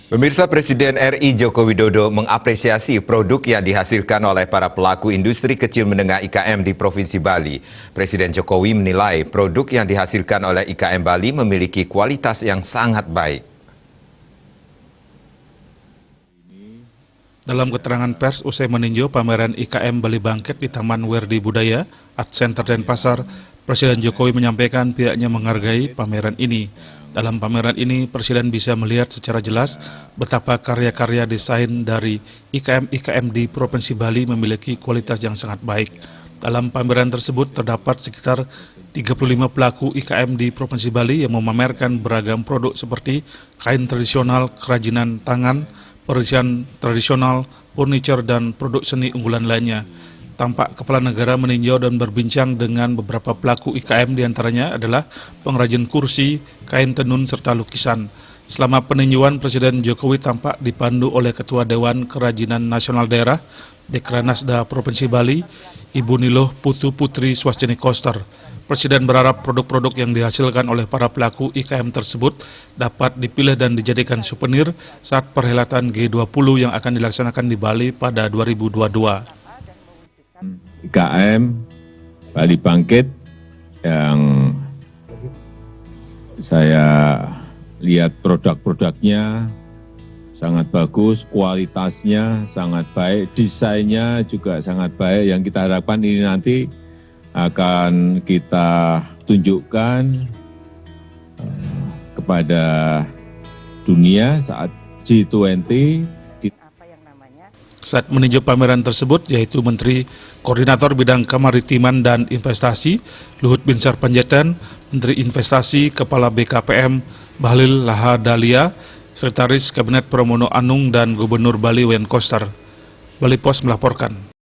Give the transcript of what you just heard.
Pemirsa, Presiden RI Joko Widodo mengapresiasi produk yang dihasilkan oleh para pelaku industri kecil menengah IKM di Provinsi Bali. Presiden Jokowi menilai produk yang dihasilkan oleh IKM Bali memiliki kualitas yang sangat baik. Dalam keterangan pers usai meninjau pameran IKM Bali Bangkit di Taman Werdi Budaya, Art Center Denpasar, Presiden Jokowi menyampaikan pihaknya menghargai pameran ini. Dalam pameran ini, Presiden bisa melihat secara jelas betapa karya-karya desain dari IKM-IKM di Provinsi Bali memiliki kualitas yang sangat baik. Dalam pameran tersebut terdapat sekitar 35 pelaku IKM di Provinsi Bali yang memamerkan beragam produk seperti kain tradisional, kerajinan tangan, perhiasan tradisional, furniture, dan produk seni unggulan lainnya. Tampak Kepala Negara meninjau dan berbincang dengan beberapa pelaku IKM, diantaranya adalah pengrajin kursi, kain tenun, serta lukisan. Selama peninjauan, Presiden Jokowi tampak dipandu oleh Ketua Dewan Kerajinan Nasional Daerah, Dekranasda Provinsi Bali, Ibu Niloh Putu Putri Swastini Koster. Presiden berharap produk-produk yang dihasilkan oleh para pelaku IKM tersebut dapat dipilih dan dijadikan souvenir saat perhelatan G20 yang akan dilaksanakan di Bali pada 2022. IKM Bali Bangkit yang saya lihat produk-produknya sangat bagus, kualitasnya sangat baik, desainnya juga sangat baik. Yang kita harapkan ini nanti akan kita tunjukkan kepada dunia saat G20. Saat meninjau pameran tersebut, yaitu Menteri Koordinator Bidang Kemaritiman dan Investasi, Luhut Binsar Panjaitan, Menteri Investasi, Kepala BKPM, Bahlil Lahadalia, Sekretaris Kabinet Pramono Anung, dan Gubernur Bali Wayan Koster. Bali Pos melaporkan.